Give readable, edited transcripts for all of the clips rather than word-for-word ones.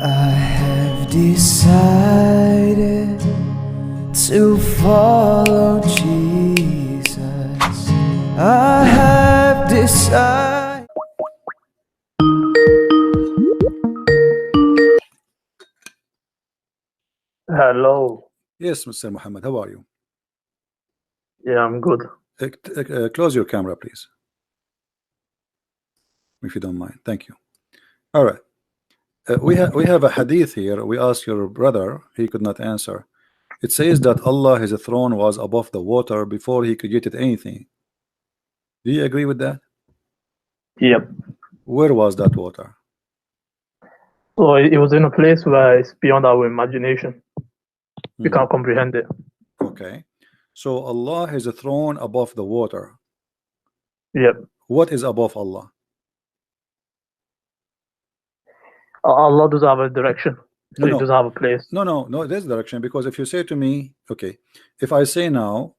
I have decided to follow Jesus. I have decided. Hello. Yes, Mr. Muhammad, how are you? Yeah, I'm good. Close your camera, please, if you don't mind. Thank you. All right. We have a hadith here. We asked your brother, he could not answer. It says that Allah, his throne was above the water before he created anything. Do you agree with that? Yep. Where was that water? So it was in a place where it's beyond our imagination. We can't comprehend it. Okay. So Allah has a throne above the water. Yep. What is above Allah? Allah does have a direction. So No, He does have a place. No, there's direction, because if you say to me, okay, if I say now,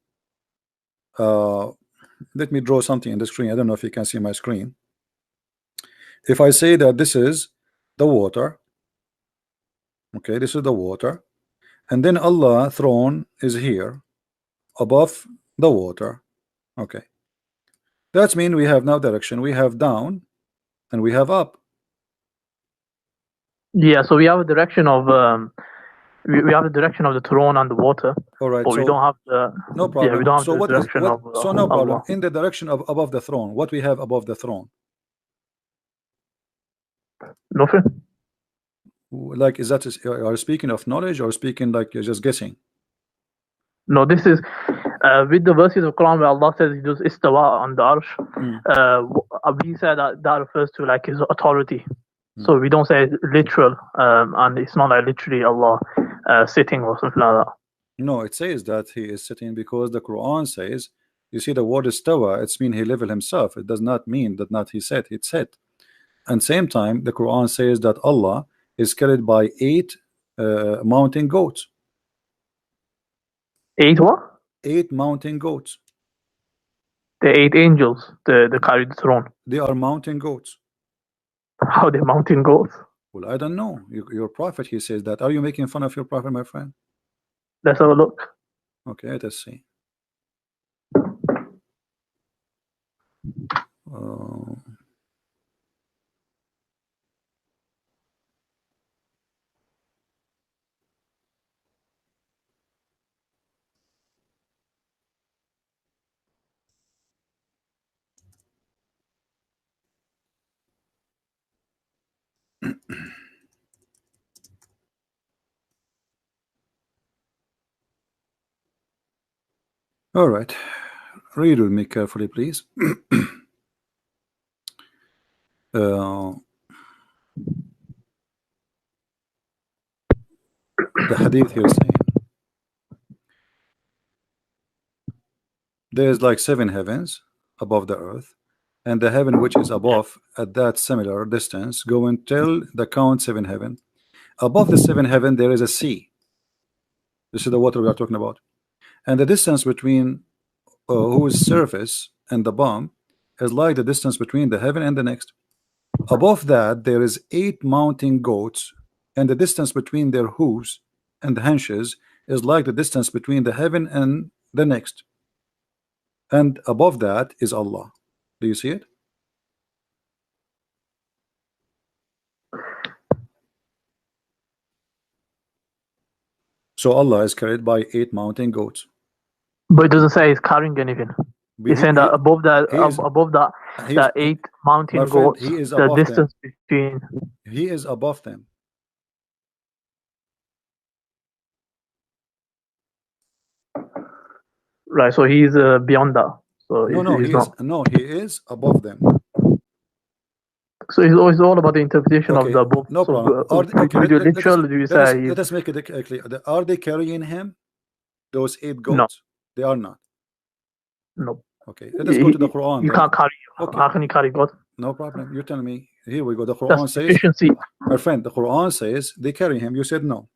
let me draw something in the screen. I don't know if you can see my screen. If I say that this is the water, okay, this is the water, and then Allah throne is here above the water, okay, that means we have now direction. We have down and we have up. Yeah, so we have a direction of we have the direction of the throne and the water. All right, but so we don't have the no problem. Yeah, we don't have So the what is direction what? of So no problem. Allah. In the direction of above the throne, what we have above the throne? Nothing. Like, is that are you speaking of knowledge, or speaking like you're just guessing? No, this is with the verses of Quran where Allah says He does istawa on the arsh. We say that refers to like His authority. So we don't say literal, and it's not like literally Allah sitting or something like that. No, it says that He is sitting, because the Quran says, you see the word istawa, it's mean He level Himself. It does not mean that not He sat, it sat. And same time the Quran says that Allah is carried by 8 mountain goats. 8 what? 8 mountain goats. The 8 angels, the carry the throne. They are mountain goats. How the mountain goats? Well, I don't know. Your prophet, he says that. Are you making fun of your prophet, my friend? Let's have a look. Okay, let's see. All right, read with me carefully, please. The hadith here saying there is like 7 heavens above the earth, and the heaven which is above at that similar distance going till the count 7 heaven. Above the 7 heaven there is a sea. This is the water we are talking about, and the distance between whose surface and the bottom is like the distance between the heaven and the next. Above that there is 8 mountain goats, and the distance between their hooves and the haunches is like the distance between the heaven and the next. And above that is Allah. Do you see it? So Allah is carried by 8 mountain goats. But it doesn't say He's carrying anything. He's saying that above that, the 8 mountain goats, the distance between. He is above them. Right, so He's beyond that. So he is above them. So it's all about the interpretation of the above. No problem. Let us make it clear. Are they carrying Him? Those 8 goats? No. They are not. No. Okay, let us go to the Quran. You can't carry. Okay. How can you carry God? No problem. You tell me. Here we go. The Quran says, my friend, the Quran says they carry Him. You said no.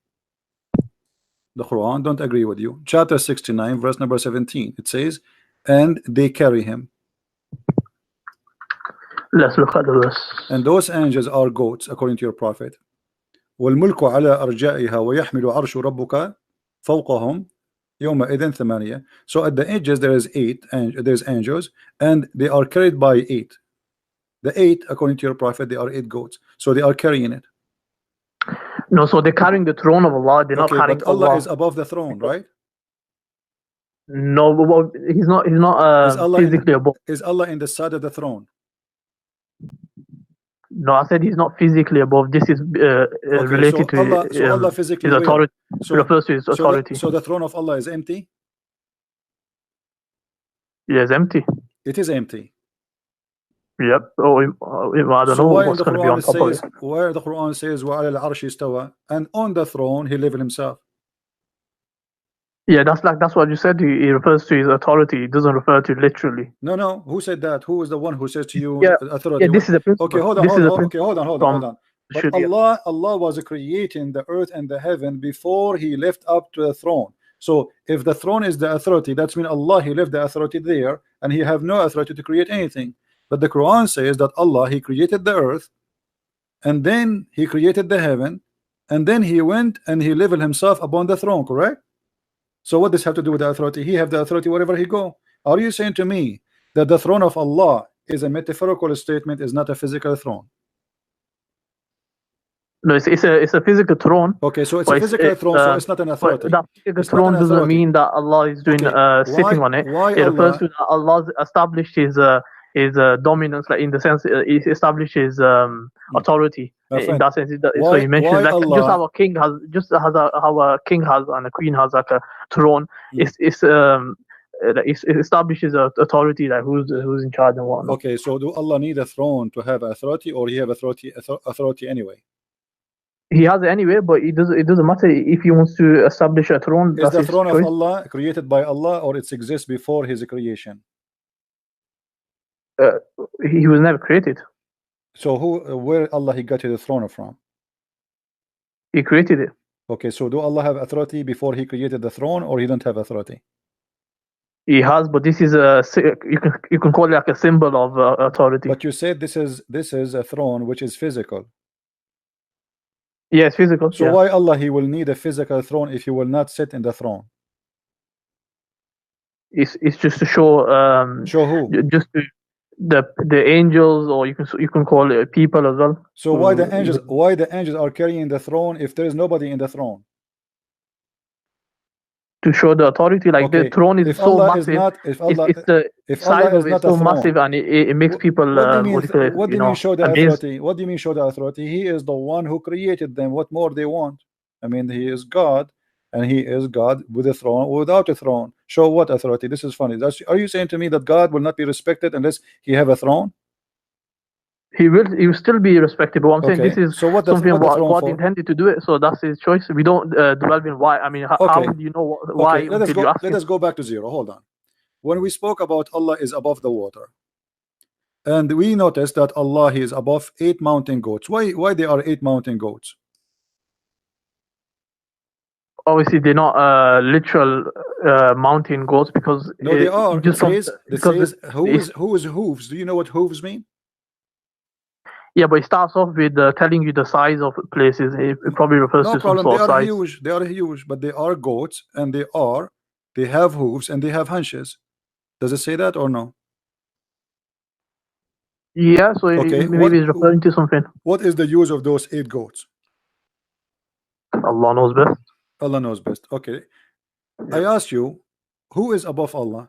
The Quran don't agree with you. Chapter 69, verse number 17. It says, and they carry Him. Let's look at the verse. And those angels are goats, according to your prophet. والملك على أرجائها ويحمل عرش ربك فوقهم يومئذ ثمانية. So at the edges there is there's angels, and they are carried by 8. The 8, according to your prophet, they are 8 goats, so they are carrying it. No, so they're carrying the throne of Allah. They're not Okay, carrying but Allah is above the throne, right? No, well, he's not. He's not physically above. Is Allah in the side of the throne? No, I said he's not physically above. This is related to Allah, so Allah physically his authority. So, refers to his authority. So the throne of Allah is empty? Yeah, it's empty. It is empty. Yep. Oh, I don't know what's going to be on top of it. Where the Quran says وَعَلَى الْعَرْشِ اسْتَوَى, and on the throne he lived himself. Yeah, that's what you said. He refers to his authority. He doesn't refer to literally. No. Who said that? Who is the one who says to you authority? Yeah, this is a principle. Okay, hold on. But Sharia. Allah was creating the earth and the heaven before he left up to the throne. So if the throne is the authority, that's mean Allah, he left the authority there, and he have no authority to create anything. But the Quran says that Allah, he created the earth, and then he created the heaven, and then he went and he leveled himself upon the throne, correct? So what does this have to do with the authority? He have the authority wherever he go. Are you saying to me that the throne of Allah is a metaphorical statement, is not a physical throne? No, it's a physical throne. Okay, so it's a physical throne, so it's not an authority. That physical throne doesn't mean that Allah is doing sitting on it. It refers to that Allah established his dominance, like in the sense he established his authority. In that sense, so he mentions like Allah, just how a king has and a queen has like a throne. It establishes authority, like who's in charge and whatnot. Okay, so do Allah need a throne to have authority, or he have authority anyway? He has it anyway, but it doesn't matter if he wants to establish a throne. Is the throne of Allah created by Allah, or it exists before his creation? He was never created. So where Allah he got the throne from? He created it. Okay, so do Allah have authority before he created the throne, or he don't have authority? He has, but this is you can call it like a symbol of authority. But you said this is a throne which is physical. Yes, physical. So why Allah he will need a physical throne if he will not sit in the throne? It's just to show show who? Just to the angels, or you can call it people as well. So why the angels are carrying the throne if there is nobody in the throne? To show the authority, like the throne is so massive. The size of it is so massive, and it makes people. What do you mean show the authority? What do you mean show the authority? He is the one who created them. What more they want? I mean, he is God, and he is God with a throne or without a throne. Show what authority? This is funny. Are you saying to me that God will not be respected unless he have a throne? He will still be respected, but I'm saying this is something God intended to do it, so that's his choice. We don't dwell in why. I mean, how do you know why? Let us go back to zero. Hold on. When we spoke about Allah is above the water, and we noticed that Allah is above 8 mountain goats. Why there are 8 mountain goats? Obviously, they're not literal mountain goats, because no, they are. It says who is hooves. Do you know what hooves mean? Yeah, but it starts off with telling you the size of places. It probably refers to some sort of size. Huge. They are huge, but they are goats, and they have hooves and they have hunches. Does it say that or no? Yeah, so maybe it's referring to something. What is the use of those 8 goats? Allah knows best. Allah knows best. Okay. I ask you, who is above Allah?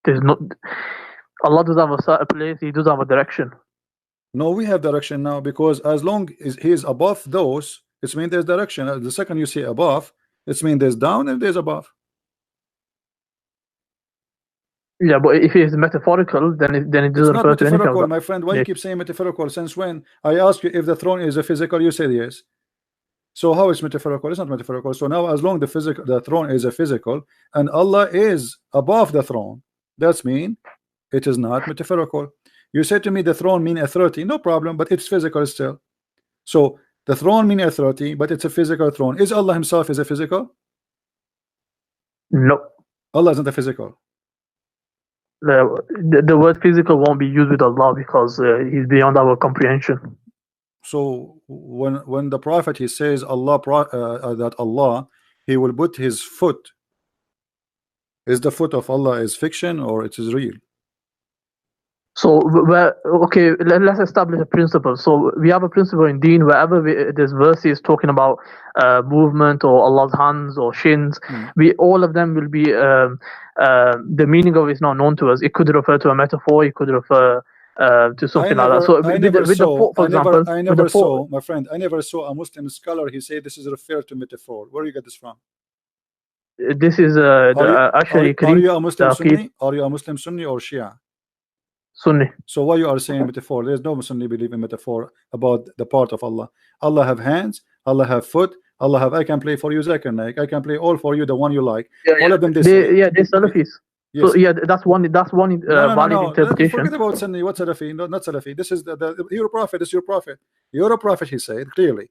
There's no. Allah does have a certain place. He does have a direction. No, we have direction now, because as long as he is above those, it means there's direction. The second you say above, it means there's down and there's above. Yeah, but if it's metaphorical, then it doesn't refer to anything. My friend, why you keep saying metaphorical? Since when? I ask you if the throne is a physical, you said yes. So how is metaphorical? It's not metaphorical. So now, as long as the throne is a physical, and Allah is above the throne, that's mean it is not metaphorical. You said to me the throne mean authority. No problem, but it's physical still. So the throne mean authority, but it's a physical throne. Is Allah himself is a physical? No. Allah is not a physical. The word physical won't be used with Allah, because he's beyond our comprehension. So when the prophet he says that Allah he will put his foot, is the foot of Allah is fiction or it is real? So, okay, let's establish a principle. So, we have a principle in Deen wherever there's verses talking about movement or Allah's hands or shins, all of them will be the meaning of it is not known to us. It could refer to a metaphor. It could refer to something like that. So, with the foot, for example, I never saw, my friend, I never saw a Muslim scholar he said this is referred to metaphor. Where you get this from? This is actually are you a Muslim Sunni? Are you a Muslim Sunni or Shia? Sunni. So why you are saying metaphor? There's no Sunni believe in metaphor about the part of Allah. Allah have hands, Allah have foot, Allah have I can play for you Zakir Naik, I can play all for you the one you like. All of them they're Salafis. Yes. So yeah, that's one valid interpretation. Forget about Sunni. What Salafi? No, not Salafi. This is your prophet. This is your prophet. Your prophet, he said clearly,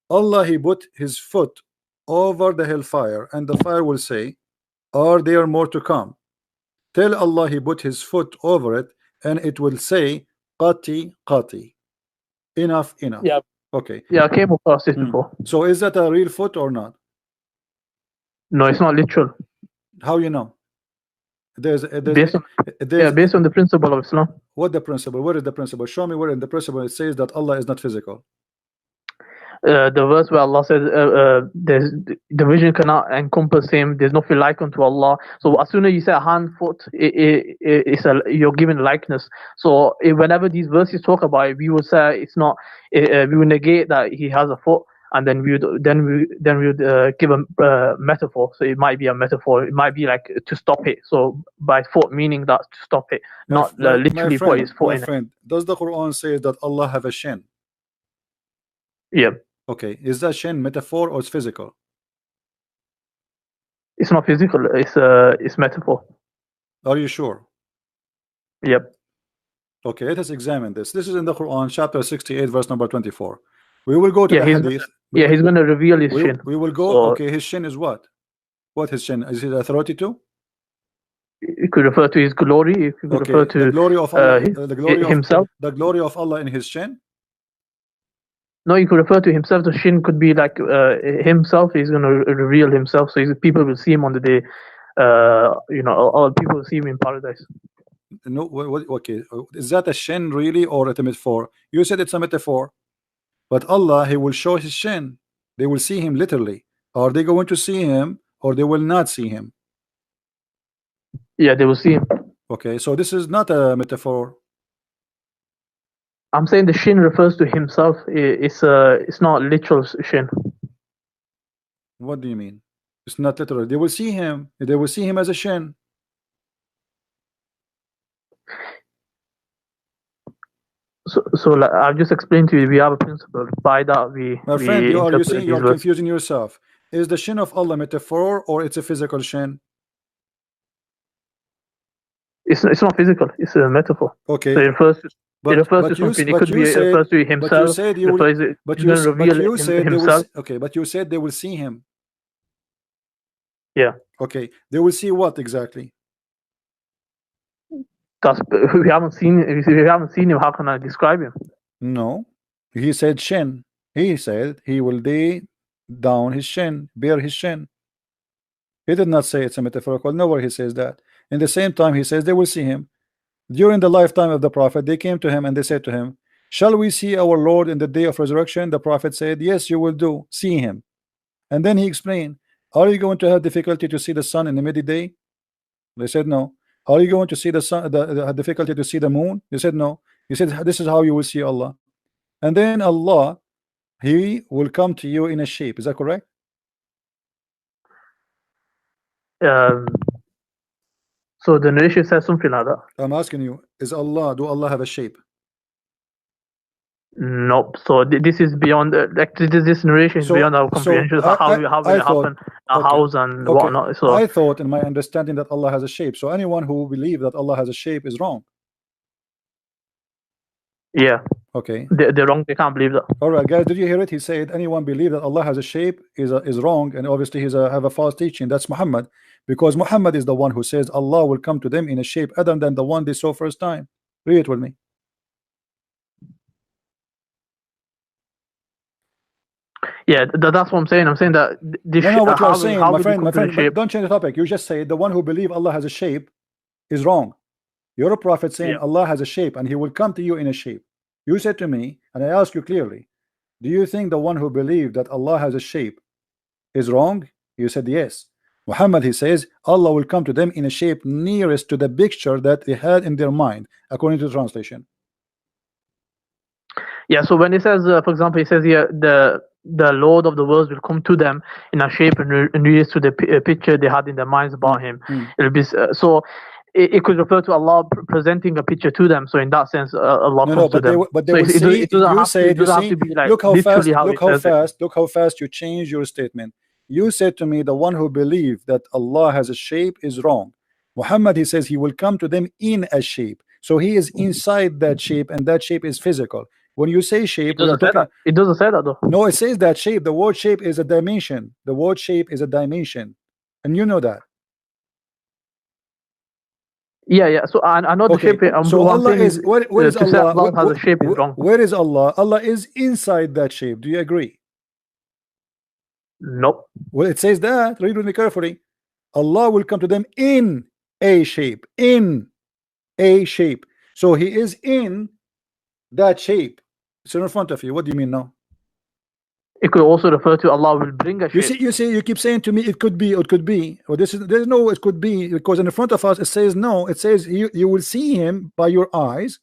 Allah he put his foot over the hellfire and the fire will say, are there more to come? Tell Allah he put his foot over it and it will say qati qati, enough. Yeah. Okay. Yeah, I came across this before. So is that a real foot or not? No, it's not literal. How you know? There's based on the principle of Islam. What the principle? Where is the principle? Show me where in the principle it says that Allah is not physical. The verse where Allah says there's the vision cannot encompass him, there's nothing like unto Allah. So as soon as you say a hand, foot, you're given likeness. So whenever these verses talk about it, we will say it's not, we will negate that he has a foot, and then we would give a metaphor. So it might be a metaphor, it might be like to stop it. So by foot meaning that to stop it, not literally put his foot in it. Does the Quran say that Allah have a shin? Yeah. Okay, is that shin metaphor or it's physical? It's not physical. It's metaphor. Are you sure? Yep. Okay, let us examine this. This is in the Quran, chapter 68, verse number 24. We will go to the hadith. He's going to reveal his shin. We will go. Okay, his shin is what? What his shin? Is it authority too? It could refer to his glory. It could refer to the glory of Allah, himself. The glory of Allah in his shin. No, you could refer to himself. The shin could be like himself. He's going to reveal himself, so people will see him on the day. All people will see him in paradise. No, okay. Is that a shin really or a metaphor? You said it's a metaphor, but Allah, He will show His shin. They will see Him literally. Are they going to see Him or they will not see Him? Yeah, they will see Him. Okay, so this is not a metaphor. I'm saying the shin refers to himself. It's not literal shin. What do you mean? It's not literal. They will see him. They will see him as a shin. So like I've just explained to you, we have a principle. By that my friend, you are confusing yourself. Is the shin of Allah metaphor or it's a physical shin? It's not physical. It's a metaphor. Okay. So it refers to something. It could be refers to himself. But you said you will. But you said himself. Okay. But you said they will see him. Yeah. Okay. They will see what exactly? We haven't seen. If we haven't seen him, how can I describe him? No. He said shin. He said he will lay down his shin, bare his shin. He did not say it's a metaphorical. Nowhere he says that. In the same time, he says they will see him. During the lifetime of the Prophet, they came to him and they said to him, shall we see our Lord in the day of resurrection? The Prophet said, yes, you will do. See him. And then he explained, are you going to have difficulty to see the sun in the midday? They said no. Are you going to see the sun, the difficulty to see the moon? They said no. He said, this is how you will see Allah. And then Allah, He will come to you in a shape. Is that correct? So the narration says something like that. I'm asking you, do Allah have a shape? Nope. So this is beyond this narration is beyond our comprehension. How will it happen, house and whatnot. So I thought in my understanding that Allah has a shape. So anyone who believes that Allah has a shape is wrong. Yeah. Okay. They're wrong. They can't believe that. All right, guys. Did you hear it? He said anyone believe that Allah has a shape is wrong, and obviously have a false teaching. That's Muhammad, because Muhammad is the one who says Allah will come to them in a shape other than the one they saw first time. Read it with me. Yeah, that's what I'm saying. I'm saying that this No, what you are saying, how my did friend, he come to the shape? don't change the topic. You just say the one who believe Allah has a shape is wrong. You're a prophet saying Yeah. Allah has a shape and he will come to you in a shape. You said to me, and I ask you clearly, do you think the one who believed that Allah has a shape is wrong? You said yes. Muhammad, he says Allah will come to them in a shape nearest to the picture that they had in their mind, according to the translation. Yeah. So when it says, for example, it says here the Lord of the worlds will come to them in a shape and nearest to the picture they had in their minds about him. It'll be so. It could refer to Allah presenting a picture to them. So in that sense, Allah No, comes to but them. they will say, It doesn't you have to. said, It doesn't have to be like look how fast, literally how it says it. look how fast you change your statement. You said to me the one who believed that Allah has a shape is wrong. Muhammad, he says he will come to them in a shape, so he is inside that shape, and that shape is physical. When you say shape, It doesn't say that. It doesn't say that though. No, it says that shape. The word shape is a dimension. The word shape is a dimension, and you know that. Yeah. So I know the shape. So Allah is where is to say Allah? Allah has a shape is wrong. Where is Allah? Allah is inside that shape. Do you agree? Nope. Well, it says that. Read it carefully. Allah will come to them in a shape. In a shape. So he is in that shape. It's in front of you. What do you mean now? It could also refer to Allah will bring a shape. You keep saying to me it could be, it could be. Well, there's no it could be, because in the front of us it says no. It says you will see him by your eyes,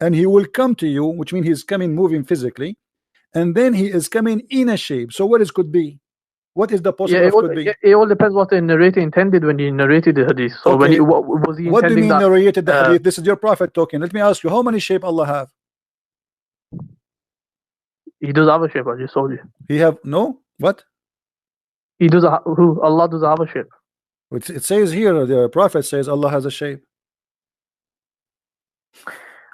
and he will come to you, which means he's coming moving physically, and then he is coming in a shape. So what is could be? What is the possible could be? It all depends what the narrator intended when he narrated the hadith. So Okay. what was he intending? What do you mean that, narrated the hadith? This is your prophet talking. Let me ask you, how many shape Allah have? He does have a shape. I just told you. He have no what? He does. Allah does have a shape. It says here, the prophet says Allah has a shape.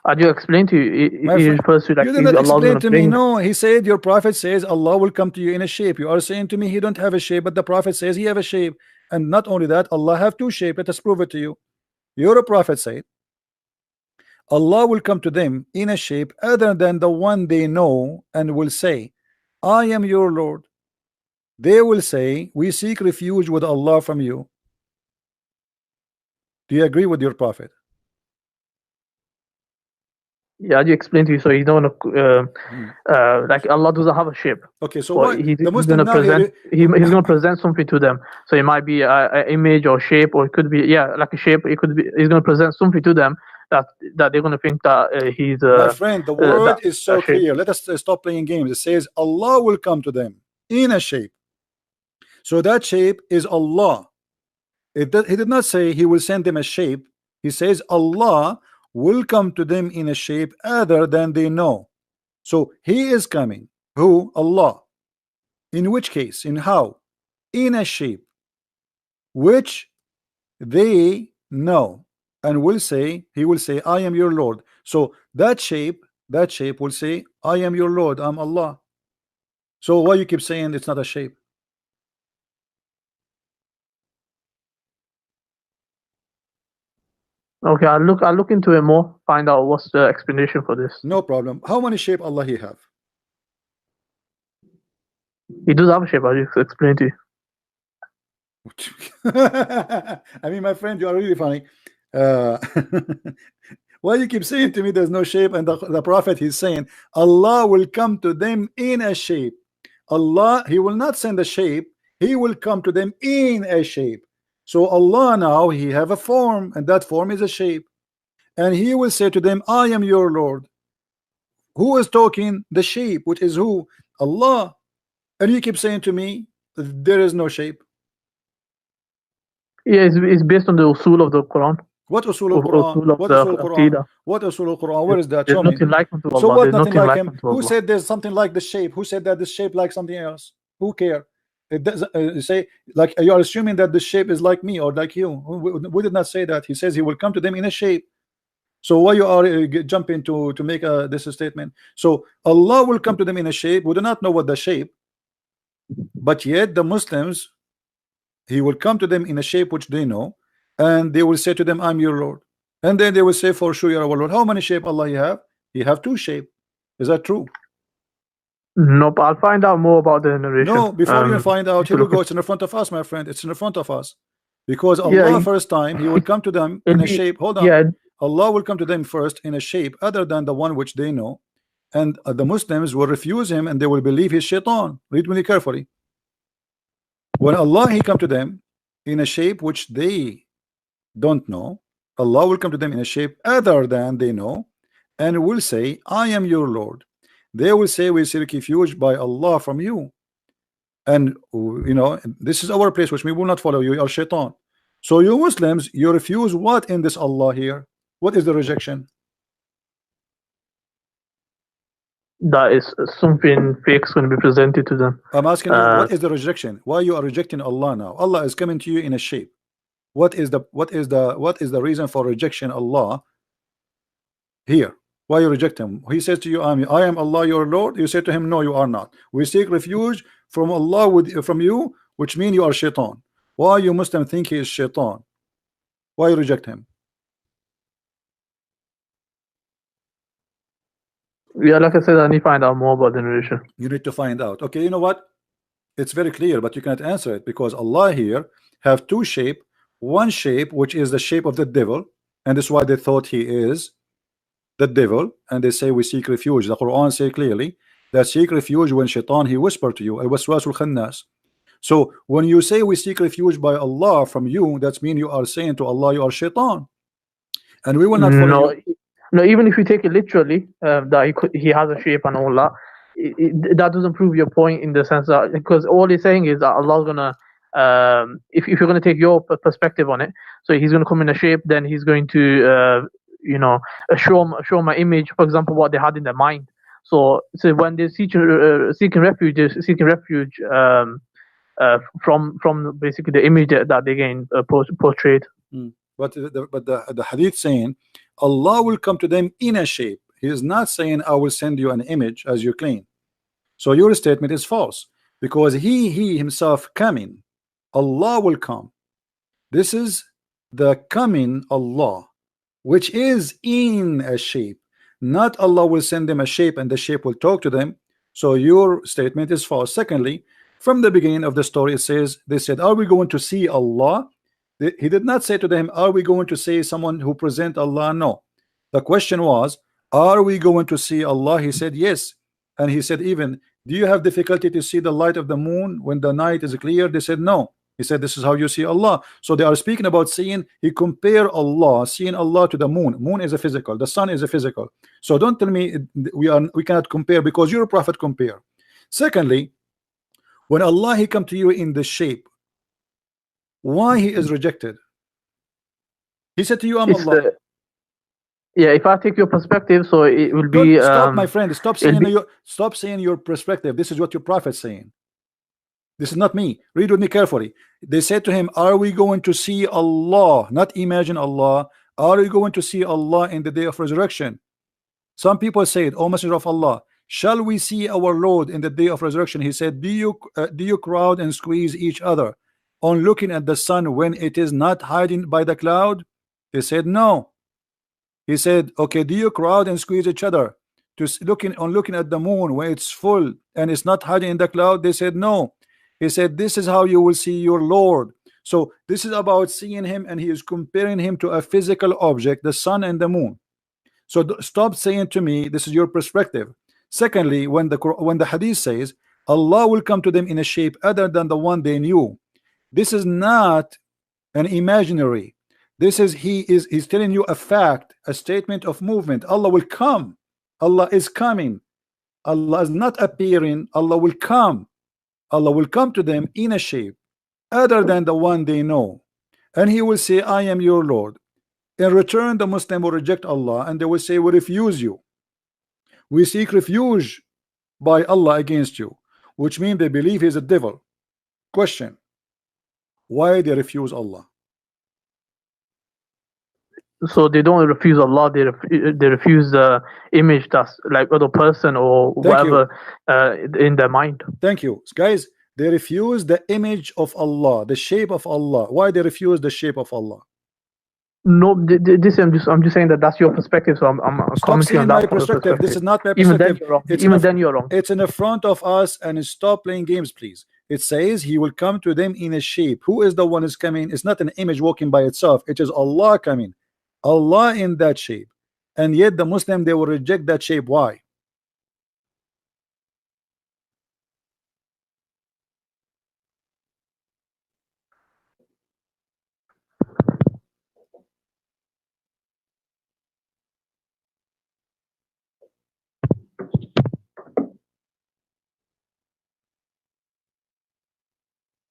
I just explained to you. He refers to like you did not explain to me. bring... No, he said your prophet says Allah will come to you in a shape. You are saying to me he don't have a shape, but the prophet says he have a shape. And not only that, Allah have two shapes. Let us prove it to you. Your prophet said Allah will come to them in a shape other than the one they know, and will say, I am your Lord. They will say, we seek refuge with Allah from you. Do you agree with your prophet? Yeah, I just explained to you. So he's not like Allah doesn't have a shape. Okay, so what he's going to present he's going to present something to them. So it might be an image or shape, or it could be like a shape. It could be he's going to present something to them that they're going to think that he's my friend, the word is so clear. Let us stop playing games. It says Allah will come to them in a shape. So that shape is Allah. He did not say he will send them a shape. He says Allah will come to them in a shape other than they know. So he is coming. Who? Allah. In which case? In how? In a shape which they know, and will say, he will say, I am your Lord. So that shape will say, I am your Lord, I'm Allah. So why you keep saying it's not a shape? Okay, I'll look into it more, find out what's the explanation for this. No problem. How many shape Allah he have? He does have a shape. I just explained to you. I mean, my friend, you are really funny. Why you keep saying to me there's no shape, and the prophet he's saying Allah will come to them in a shape. Allah, he will not send a shape, he will come to them in a shape. So Allah now he have a form, and that form is a shape, and he will say to them, I am your Lord. Who is talking? The shape, which is who? Allah. And you keep saying to me there is no shape. Yeah, it's based on the usul of the Quran. What usul al-Quran? What usul al-Quran? What usul al-Quran? Where is that? Show me. Nothing like unto Allah. So what? There's Nothing like him. Who Allah. said there's something like the shape? Who said that this shape like something else? Who care? It does say, like, you are assuming that the shape is like me or like you. We did not say that. He says he will come to them in a shape. So why you are jumping to make this statement? So Allah will come to them in a shape. We do not know what the shape, but yet the Muslims, he will come to them in a shape which they know, and they will say to them, I'm your Lord. And then they will say, for sure you are our Lord. How many shape Allah you have? You have two shape. Is that true? Nope, I'll find out more about the narration. No, before you find out, here we go. It's in the front of us, my friend. It's in the front of us. Because Allah, Yeah, first time, He will come to them it'll in a be, shape. Hold on. yeah, Allah will come to them first in a shape other than the one which they know. And the Muslims will refuse Him and they will believe He's shaitan. Read really carefully. When Allah, He come to them in a shape which they don't know, Allah will come to them in a shape other than they know and will say, I am your Lord. They will say, we seek refuge by Allah from you. And you know, this is our place which we will not follow you, you are shaitan. So you Muslims, you refuse what in this Allah here? What is the rejection? that is something fake is going to be presented to them. I'm asking you, what is the rejection? Why you are rejecting Allah now? Allah is coming to you in a shape. What is the reason for rejection Allah here? Why you reject Him? He says to you, I am Allah your Lord. You say to him, no, you are not. We seek refuge from Allah from you, which means you are shaitan. Why you Muslim think he is shaitan? Why you reject him? Yeah, like I said, I need to find out more about the narration. You need to find out. Okay, you know what? It's very clear, but you cannot answer it because Allah here have two shape. One shape which is the shape of the devil, and that's why they thought he is the devil, and they say we seek refuge. The Quran say clearly that seek refuge when shaitan he whispered to you, al-waswasul khannas. So when you say we seek refuge by Allah from you, that means you are saying to Allah you are shaitan, and we will not follow you. No, even if you take it literally, that he has a shape and all that, that doesn't prove your point in the sense that, because all he's saying is that Allah's gonna, if you're gonna take your perspective on it, so He's gonna come in a shape, then He's going to, you know, show my image, for example, what they had in their mind. So when they're seeking refuge, they're seeking refuge from basically the image that they gain portrayed. But the hadith saying Allah will come to them in a shape. He is not saying I will send you an image as you claim. So your statement is false because he himself coming. Allah will come. This is the coming Allah, which is in a shape. Not Allah will send them a shape and the shape will talk to them. So your statement is false. Secondly, from the beginning of the story, it says they said, are we going to see Allah? He did not say to them, are we going to see someone who present Allah? No. The question was, are we going to see Allah? He said yes. And he said, even, do you have difficulty to see the light of the moon when the night is clear? They said no. He said this is how you see Allah. So they are speaking about seeing. He compare Allah, seeing Allah, to the moon. Moon is a physical, the sun is a physical. So don't tell me we cannot compare because your prophet compare. Secondly, when Allah he come to you in the shape, why he is rejected? He said to you, I'm Allah. Yeah, if I take your perspective, so it will be. Stop, my friend. Stop saying your perspective. This is what your prophet saying. This is not me. Read with me carefully. They said to him, are we going to see Allah? Not imagine Allah. Are we going to see Allah in the day of resurrection? Some people said, O Messenger of Allah, shall we see our Lord in the day of resurrection? He said, do you crowd and squeeze each other on looking at the sun when it is not hiding by the cloud? They said no. He said, okay, do you crowd and squeeze each other to looking at the moon when it's full and it's not hiding in the cloud? They said no. He said, this is how you will see your Lord. So this is about seeing him, and he is comparing him to a physical object, the sun and the moon. So stop saying to me this is your perspective. Secondly, when the hadith says Allah will come to them in a shape other than the one they knew, this is not an imaginary. This is he's telling you a fact, a statement of movement. Allah will come. Allah is coming. Allah is not appearing. Allah will come. Allah will come to them in a shape other than the one they know, and he will say, I am your Lord. In return, the Muslim will reject Allah and they will say, we refuse you. We seek refuge by Allah against you, which means they believe he's a devil. Question: why they refuse Allah? So they don't refuse Allah, they refuse the image that's like other person or whatever in their mind. Thank you, guys. They refuse the image of Allah, the shape of Allah. Why they refuse the shape of Allah? No, this I'm just saying that that's your perspective. So I'm Stop commenting seeing on my that perspective. This is not my Even then perspective. you're wrong. It's Even then you're wrong. It's in the front of us, and stop playing games, please. It says he will come to them in a shape. Who is the one is coming? It's not an image walking by itself. It is Allah coming. Allah in that shape. And yet the Muslim, they will reject that shape. Why?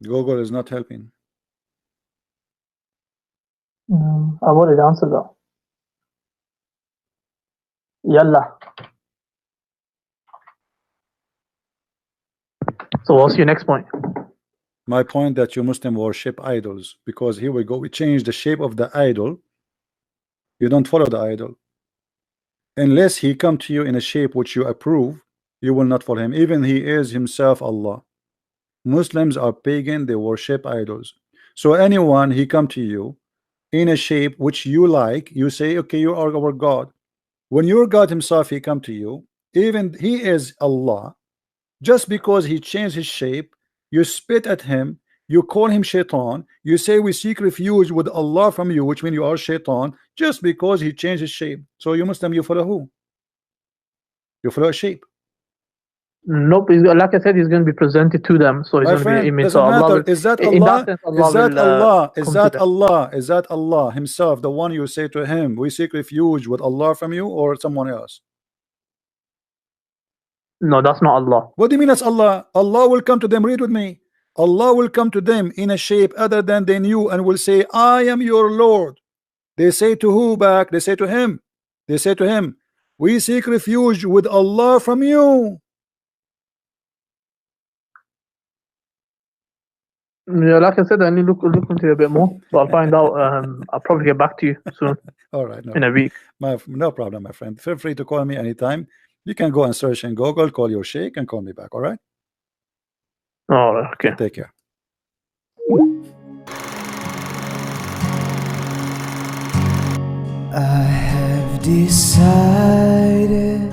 Google is not helping. I've already answered that. Yalla. So what's your next point? My point that you Muslim worship idols, because here we go, we change the shape of the idol. You don't follow the idol unless he come to you in a shape which you approve. You will not follow him, even he is himself Allah. Muslims are pagan, they worship idols. So anyone he come to you in a shape which you like, you say, okay, you are our God. When your God himself he come to you, even he is Allah, just because he changed his shape, you spit at him, you call him shaitan, you say we seek refuge with Allah from you, which means you are shaitan, just because he changed his shape. So you Muslim, you follow who? You follow a shape. Nope. Like I said, he's going to be presented to them. So he's My going to be an friend, image. doesn't So Allah matter. will, Is that in Allah? that sense, Is that Allah? Is come that to them. Allah? Is that Allah himself, the one you say to him, we seek refuge with Allah from you, or someone else? No, that's not Allah. What do you mean that's Allah? Allah will come to them. Read with me. Allah will come to them in a shape other than they knew and will say, I am your Lord. They say to who back? They say to him. They say to him, we seek refuge with Allah from you. Yeah, like I said, I need to look into it a bit more. So I'll find out. I'll probably get back to you soon. All right, no, in a week. No problem, my friend. Feel free to call me anytime. You can go and search in Google, call your sheikh, and call me back. All right? All right. Okay. Take care. I have decided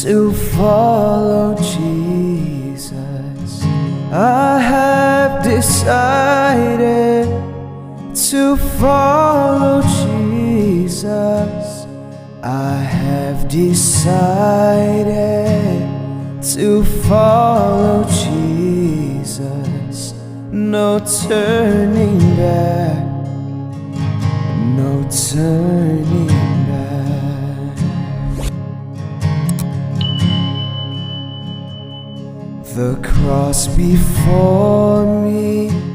to follow Jesus. I have decided to follow Jesus. I have decided to follow Jesus. No turning back. No turning back. The cross before me